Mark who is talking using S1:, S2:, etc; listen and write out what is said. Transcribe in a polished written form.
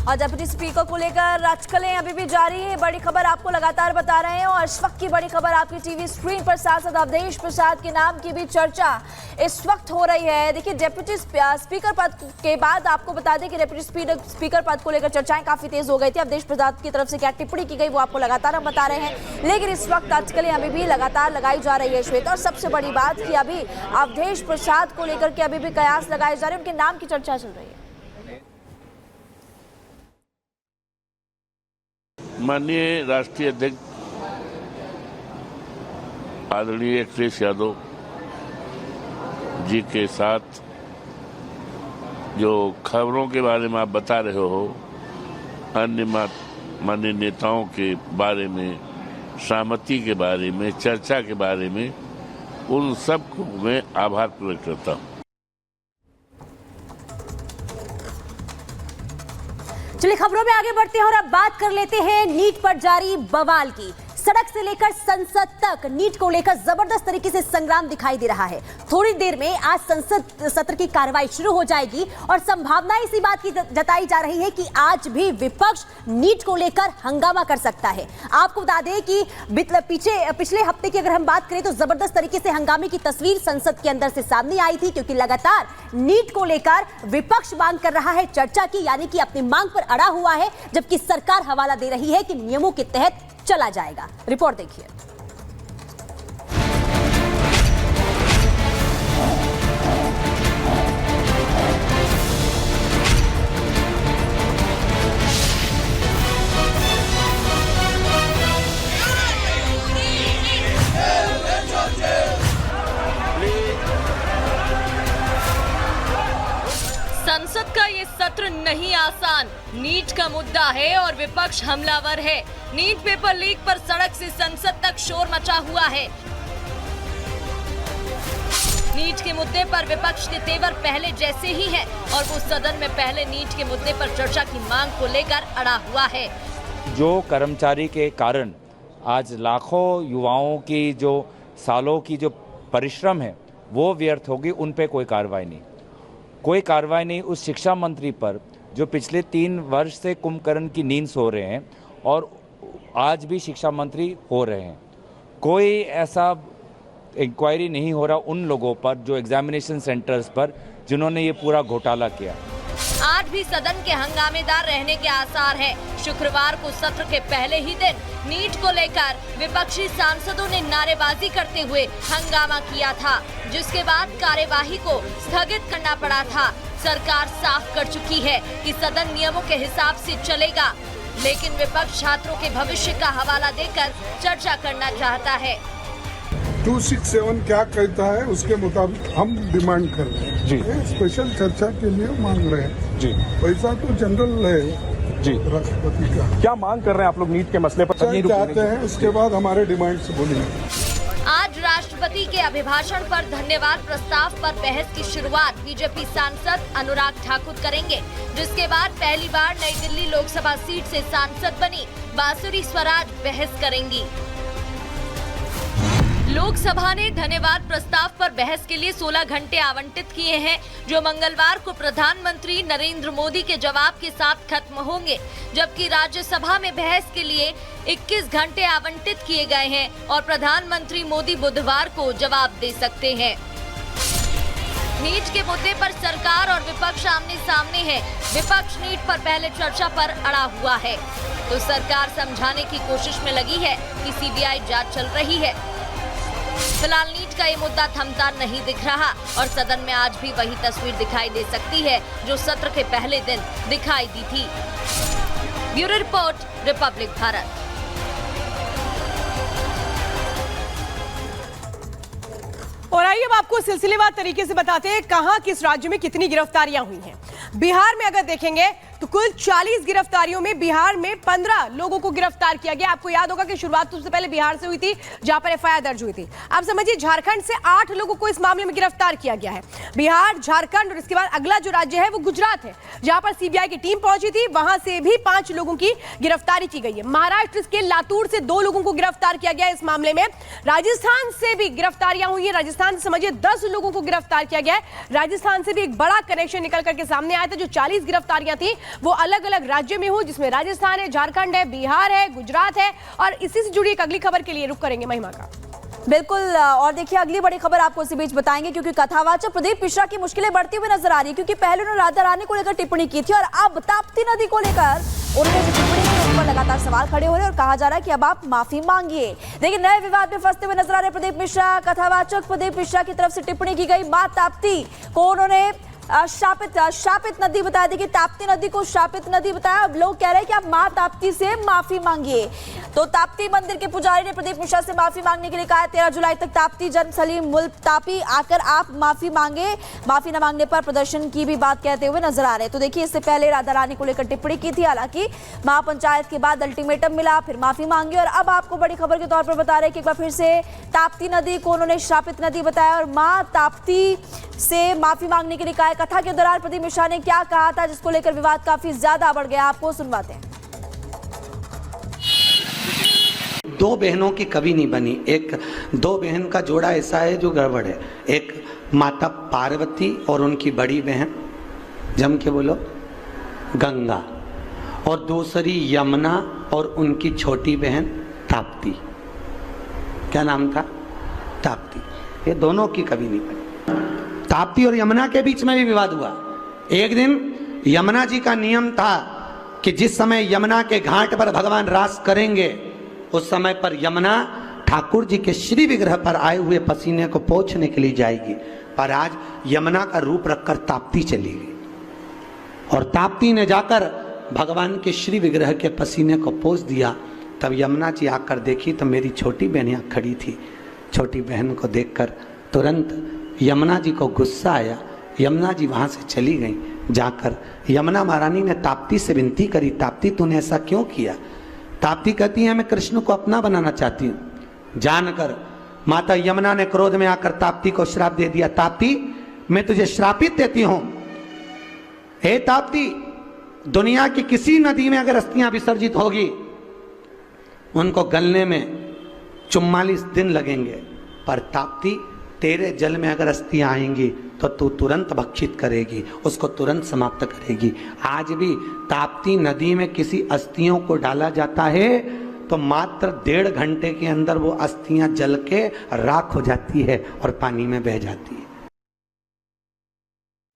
S1: और deputy speaker को लेकर अटकलें अभी भी जारी है। बड़ी खबर आपको लगातार बता रहे हैं और इस वक्त की बड़ी खबर आपकी टीवी स्क्रीन पर सांसद अवधेश प्रसाद के नाम की भी चर्चा इस वक्त हो रही है। देखिए, डिप्टी स्पीकर पद के बाद आपको बता दें कि डिप्टी स्पीकर पद को लेकर चर्चाएं काफी तेज हो गई थी। अवधेश प्रसाद की तरफ से क्या टिप्पणी की गई वो आपको लगातार हम बता रहे हैं, लेकिन इस वक्त अटकलें अभी भी लगातार लगाई जा रही है श्वेता। और सबसे बड़ी बात कि अभी अवधेश प्रसाद को लेकर के अभी भी कयास लगाए जा रहे हैं, उनके नाम की चर्चा चल रही है।
S2: माननीय राष्ट्रीय अध्यक्ष आदरणीय अखिलेश यादव जी के साथ जो खबरों के बारे में आप बता रहे हो, अन्य माननीय नेताओं के बारे में, सहमति के बारे में, चर्चा के बारे में, उन सबको मैं आभार प्रकट करता हूँ।
S3: चलिए खबरों में आगे बढ़ते हैं और अब बात कर लेते हैं नीट पर जारी बवाल की। सड़क से लेकर संसद तक नीट को लेकर जबरदस्त तरीके से संग्राम दिखाई दे रहा है। थोड़ी देर में आज संसद सत्र की कार्रवाई शुरू हो जाएगी और संभावना इसी बात की जताई जा रही है कि आज भी विपक्ष नीट को लेकर हंगामा कर सकता है। आपको बता दें कि पिछले हफ्ते की अगर हम बात करें तो जबरदस्त तरीके से हंगामे की तस्वीर संसद के अंदर से सामने आई थी, क्योंकि लगातार नीट को लेकर विपक्ष मांग कर रहा है चर्चा की, यानी कि अपनी मांग पर अड़ा हुआ है, जबकि सरकार हवाला दे रही है कि नियमों के तहत चला जाएगा। रिपोर्ट देखिए।
S4: संसद का ये सत्र नहीं आसान। नीट का मुद्दा है और विपक्ष हमलावर है। नीट पेपर लीक पर सड़क से संसद तक शोर मचा हुआ है। नीट के मुद्दे पर विपक्ष के तेवर पहले जैसे ही हैं और वो सदन में पहले नीट के मुद्दे पर चर्चा की मांग को लेकर अड़ा हुआ है।
S5: जो कर्मचारी के कारण आज लाखों युवाओं की जो सालों की जो परिश्रम है वो व्यर्थ होगी, उन पे कोई कार्रवाई नहीं, कोई कार्रवाई नहीं। उस शिक्षा मंत्री पर जो पिछले 3 वर्ष से कुंभकर्ण की नींद सो रहे हैं और आज भी शिक्षा मंत्री हो रहे हैं, कोई ऐसा इंक्वायरी नहीं हो रहा उन लोगों पर जो एग्जामिनेशन सेंटर्स पर जिन्होंने ये पूरा घोटाला किया।
S4: आज भी सदन के हंगामेदार रहने के आसार हैं। शुक्रवार को सत्र के पहले ही दिन नीट को लेकर विपक्षी सांसदों ने नारेबाजी करते हुए हंगामा किया था, जिसके बाद कार्यवाही को स्थगित करना पड़ा था। सरकार साफ कर चुकी है कि सदन नियमों के हिसाब से चलेगा, लेकिन विपक्ष छात्रों के भविष्य का हवाला देकर चर्चा करना चाहता है।
S6: 267 क्या कहता है उसके मुताबिक हम डिमांड कर रहे हैं जी। स्पेशल चर्चा के लिए मांग रहे हैं जी। पैसा तो जनरल है जी राष्ट्रपति का।
S7: क्या मांग कर रहे हैं आप लोग नीट के मसले पर?
S6: चाहते हैं उसके बाद हमारे डिमांड से बोलेंगे।
S4: आज राष्ट्रपति के अभिभाषण पर धन्यवाद प्रस्ताव पर बहस की शुरुआत बीजेपी सांसद अनुराग ठाकुर करेंगे, जिसके बाद पहली बार नई दिल्ली लोकसभा सीट से सांसद बनी बांसुरी स्वराज बहस करेंगी। लोकसभा ने धन्यवाद प्रस्ताव पर बहस के लिए 16 घंटे आवंटित किए हैं, जो मंगलवार को प्रधानमंत्री नरेंद्र मोदी के जवाब के साथ खत्म होंगे, जबकि राज्यसभा में बहस के लिए 21 घंटे आवंटित किए गए हैं और प्रधानमंत्री मोदी बुधवार को जवाब दे सकते हैं। नीट के मुद्दे पर सरकार और विपक्ष आमने सामने है। विपक्ष नीट पर पहले चर्चा पर अड़ा हुआ है, तो सरकार समझाने की कोशिश में लगी है कि सीबीआई जांच चल रही है। फिलहाल नीट का ये मुद्दा थमता नहीं दिख रहा और सदन में आज भी वही तस्वीर दिखाई दे सकती है जो सत्र के पहले दिन दिखाई दी थी। Bureau report, Republic Bharat.
S8: और आइए अब आपको सिलसिलेवार तरीके से बताते हैं कहां किस राज्य में कितनी गिरफ्तारियां हुई हैं। बिहार में अगर देखेंगे तो कुल 40 गिरफ्तारियों में बिहार में 15 लोगों को गिरफ्तार किया गया। आपको याद होगा कि शुरुआत सबसे पहले बिहार से हुई थी, जहां पर एफआईआर दर्ज हुई थी। आप समझिए झारखंड से 8 लोगों को इस मामले में गिरफ्तार किया गया है। बिहार, झारखंड और इसके बाद अगला जो राज्य है वो गुजरात है, जहां पर सीबीआई की टीम पहुंची थी, वहां से भी 5 लोगों की गिरफ्तारी की गई है। महाराष्ट्र के लातूर से 2 लोगों को गिरफ्तार किया गया इस मामले में। राजस्थान से भी गिरफ्तारियां हुई है। राजस्थान से समझिए 10 लोगों को गिरफ्तार किया गया है। राजस्थान से भी एक बड़ा कनेक्शन निकल करके सामने आया आया था जो 40 गिरफ्तारियां थी वो अलग अलग राज्यों में हुई, जिसमें राजस्थान है, झारखंड है, बिहार है, गुजरात है। और इसी से जुड़ी एक अगली खबर के लिए रुख करेंगे महिमा का।
S1: बिल्कुल, और देखिए अगली बड़ी खबर आपको इसी बीच बताएंगे, क्योंकि कथावाचक प्रदीप मिश्रा की मुश्किलें बढ़ती हुई नजर आ रही है, क्योंकि पहले उन्होंने राधा रानी को लेकर टिप्पणी की थी और अब ताप्ती नदी को लेकर उन्होंने जो टिप्पणी की उस पर लगातार सवाल खड़े हो रहे हैं और कहा जा रहा है कि अब आप माफी मांगिए। देखिए नए विवाद में फंसते हुए नजर आ रहे प्रदीप मिश्रा। कथावाचक प्रदीप मिश्रा की तरफ से टिप्पणी की गई, मां ताप्ती को उन्होंने शापित नदी बताया। देखिए ताप्ती नदी को शापित नदी बताया। अब लोग कह रहे हैं कि आप मां ताप्ती से माफी मांगिए। तो ताप्ती मंदिर के पुजारी ने प्रदीप मिश्रा से माफी मांगने के लिए कहा है 13 जुलाई तक ताप्ती जन्मस्थली मुल्तापी आकर आप माफी मांगे। माफी न मांगने पर प्रदर्शन की भी बात कहते हुए नजर आ रहे हैं। तो देखिए इससे पहले राधा रानी को लेकर टिप्पणी की थी, हालांकि महापंचायत के बाद अल्टीमेटम मिला, फिर माफी मांगी और अब आपको बड़ी खबर के तौर पर बता रहे हैं कि एक बार फिर से ताप्ती नदी को उन्होंने शापित नदी बताया और मां ताप्ती से माफी मांगने के लिए कहा। कथा के दौरान प्रदीप मिश्रा ने क्या कहा था जिसको लेकर विवाद काफी ज्यादा बढ़ गया, आपको सुनवाते हैं।
S9: दो बहनों की कभी नहीं बनी। एक दो बहन का जोड़ा ऐसा है जो गड़बड़ है। एक माता पार्वती और उनकी बड़ी बहन, जम के बोलो, गंगा, और दूसरी यमुना और उनकी छोटी बहन ताप्ती। क्या नाम था? ताप्ती। ये दोनों की कभी नहीं बनी। ताप्ती और यमुना के बीच में भी विवाद हुआ। एक दिन यमुना जी का नियम था कि जिस समय यमुना के घाट पर भगवान रास करेंगे उस समय पर यमुना ठाकुर जी के श्री विग्रह पर आए हुए पसीने को पोंछने के लिए जाएगी। पर आज यमुना का रूप रखकर ताप्ती चली गई और ताप्ती ने जाकर भगवान के श्री विग्रह के पसीने को पोंछ दिया। तब यमुना जी आकर देखी तो मेरी छोटी बहन यहाँ खड़ी थी। छोटी बहन को देखकर तुरंत यमुना जी को गुस्सा आया। यमुना जी वहाँ से चली गई। जाकर यमुना महारानी ने ताप्ती से विनती करी, ताप्ती तूने ऐसा क्यों किया? ताप्ती कहती है मैं कृष्ण को अपना बनाना चाहती हूँ। जानकर माता यमुना ने क्रोध में आकर ताप्ती को श्राप दे दिया। ताप्ती मैं तुझे श्रापित देती हूँ, हे ताप्ती, दुनिया की किसी नदी में अगर अस्थियां विसर्जित होगी उनको गलने में 44 दिन लगेंगे, पर ताप्ती तेरे जल में अगर अस्थियां आएंगी तो तू तुरंत भक्षित करेगी, उसको तुरंत समाप्त करेगी। आज भी ताप्ती नदी में किसी अस्थियों को डाला जाता है तो मात्र 1.5 घंटे के अंदर वो अस्थियां जल के राख हो जाती है और पानी में बह जाती है।